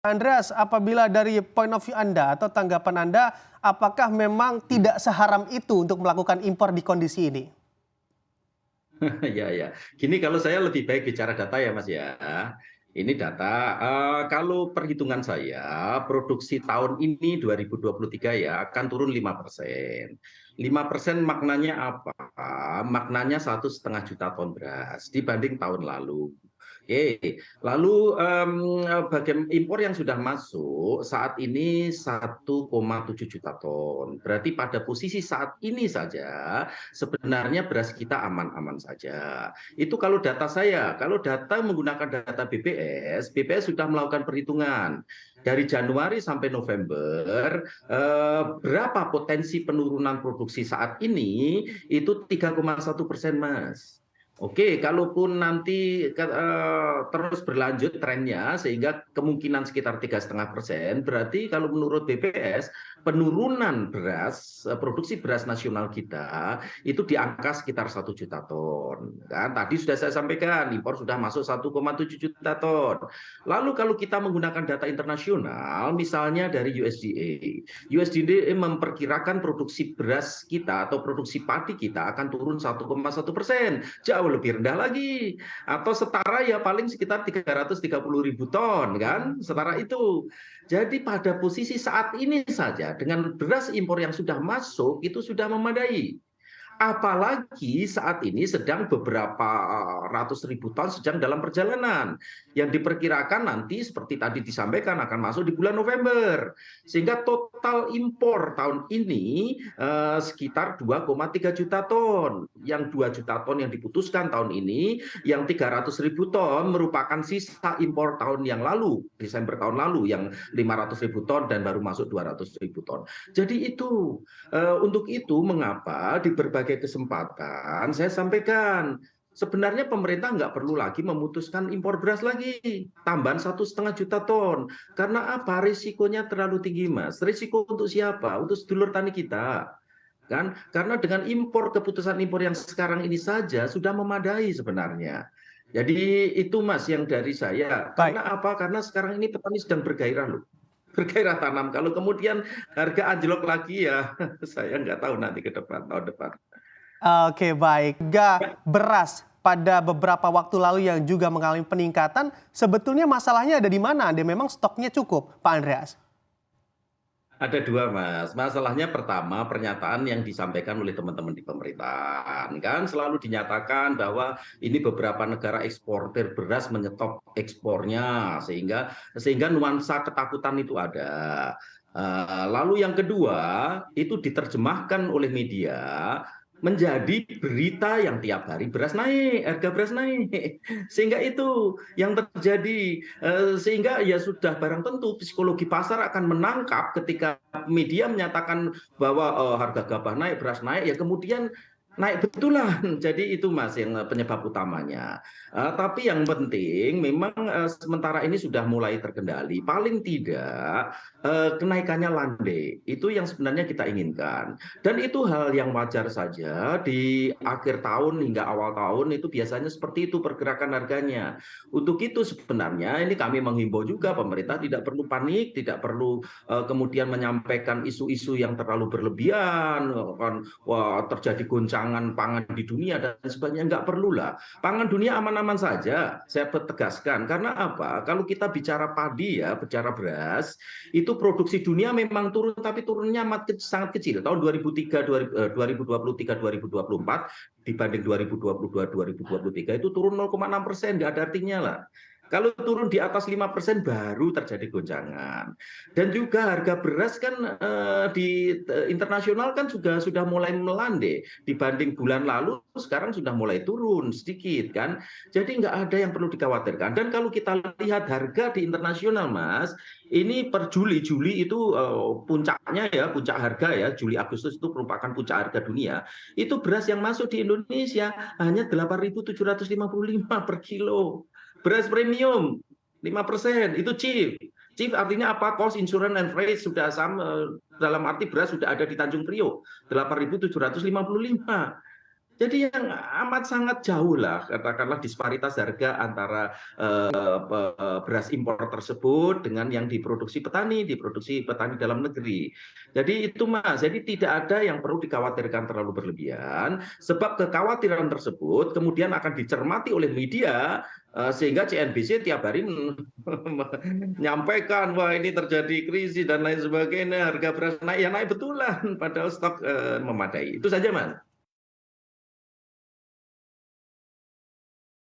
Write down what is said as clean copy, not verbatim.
Andreas, apabila dari point of view Anda atau tanggapan Anda, apakah memang tidak seharam itu untuk melakukan impor di kondisi ini? Ya, ya. Gini, kalau saya lebih baik bicara data ya, Mas ya. Ini data, kalau perhitungan saya, produksi tahun ini 2023 ya akan turun 5%. 5% maknanya apa? Maknanya 1,5 juta ton beras dibanding tahun lalu. Oke, lalu bagian impor yang sudah masuk saat ini 1,7 juta ton. Berarti pada posisi saat ini saja sebenarnya beras kita aman-aman saja. Itu kalau data saya, kalau data menggunakan data BPS, BPS sudah melakukan perhitungan dari Januari sampai November, berapa potensi penurunan produksi saat ini itu 3,1%, Mas. Oke, kalaupun nanti terus berlanjut trennya sehingga kemungkinan sekitar 3,5%, berarti kalau menurut BPS penurunan beras, produksi beras nasional kita itu di angka sekitar 1 juta ton. Kan tadi sudah saya sampaikan impor sudah masuk 1,7 juta ton. Lalu kalau kita menggunakan data internasional, misalnya dari USDA, USDA memperkirakan produksi beras kita atau produksi padi kita akan turun 1,1%, jauh lebih rendah lagi, atau setara ya paling sekitar 330.000 ton kan, setara itu. Jadi pada posisi saat ini saja dengan beras impor yang sudah masuk itu sudah memadai. Apalagi saat ini sedang beberapa ratus ribu ton sedang dalam perjalanan yang diperkirakan nanti seperti tadi disampaikan akan masuk di bulan November, sehingga total impor tahun ini sekitar 2,3 juta ton. Yang 2 juta ton yang diputuskan tahun ini, yang 300 ribu ton merupakan sisa impor tahun yang lalu, Desember tahun lalu yang 500 ribu ton dan baru masuk 200 ribu ton. Jadi itu untuk itu mengapa di berbagai kesempatan saya sampaikan sebenarnya pemerintah nggak perlu lagi memutuskan impor beras lagi tambahan 1,5 juta ton, karena apa, risikonya terlalu tinggi, Mas. Risiko untuk siapa? Untuk sedulur tani kita kan, karena dengan impor, keputusan impor yang sekarang ini saja sudah memadai sebenarnya. Jadi itu, Mas, yang dari saya. Baik, Karena apa? Karena sekarang ini petani sedang bergairah loh, bergairah tanam. Kalau kemudian harga anjlok lagi ya saya nggak tahu nanti ke depan, tahun depan. oke baik. Harga beras pada beberapa waktu lalu yang juga mengalami peningkatan, sebetulnya masalahnya ada di mana? Anda memang stoknya cukup, Pak Andreas? Ada dua, Mas. Masalahnya pertama, pernyataan yang disampaikan oleh teman-teman di pemerintahan. Kan selalu dinyatakan bahwa ini beberapa negara eksportir beras menyetop ekspornya, sehingga nuansa ketakutan itu ada. Lalu yang kedua, itu diterjemahkan oleh media menjadi berita yang tiap hari beras naik, harga beras naik. Sehingga itu yang terjadi. Sehingga ya sudah barang tentu psikologi pasar akan menangkap ketika media menyatakan bahwa harga gabah naik, beras naik, ya kemudian naik betulan. Jadi itu, Mas, yang penyebab utamanya. Tapi yang penting memang sementara ini sudah mulai terkendali. Paling tidak kenaikannya landai. Itu yang sebenarnya kita inginkan. Dan itu hal yang wajar saja di akhir tahun hingga awal tahun itu biasanya seperti itu pergerakan harganya. Untuk itu sebenarnya ini kami menghimbau juga pemerintah tidak perlu panik, tidak perlu kemudian menyampaikan isu-isu yang terlalu berlebihan, kan wah terjadi goncangan pangan di dunia dan sebagainya. Nggak perlulah. Pangan dunia aman-aman saja, saya tegaskan. Karena apa? Kalau kita bicara padi ya, bicara beras, itu produksi dunia memang turun, tapi turunnya sangat kecil. Tahun 2023, 2024 dibanding 2022, 2023 itu turun 0,6%, nggak ada artinya lah. Kalau turun di atas 5% baru terjadi goncangan. Dan juga harga beras kan di internasional kan juga sudah mulai melandai. Dibanding bulan lalu, sekarang sudah mulai turun sedikit kan. Jadi nggak ada yang perlu dikhawatirkan. Dan kalau kita lihat harga di internasional, Mas, ini per Juli itu puncaknya ya, puncak harga ya, Juli Agustus itu merupakan puncak harga dunia. Itu beras yang masuk di Indonesia hanya 8.755 per kilo. Beras premium 5% itu chief. Chief artinya apa? Cost, insurance, and freight sudah sama, dalam arti beras sudah ada di Tanjung Priok 8.755. Jadi yang amat sangat jauh lah, katakanlah disparitas harga antara beras impor tersebut dengan yang diproduksi petani dalam negeri. Jadi itu Mas, jadi tidak ada yang perlu dikhawatirkan terlalu berlebihan, sebab kekhawatiran tersebut kemudian akan dicermati oleh media, sehingga CNBC tiap hari menyampaikan, wah ini terjadi krisis dan lain sebagainya, harga beras naik, ya naik betulan, padahal stok memadai. Itu saja Mas.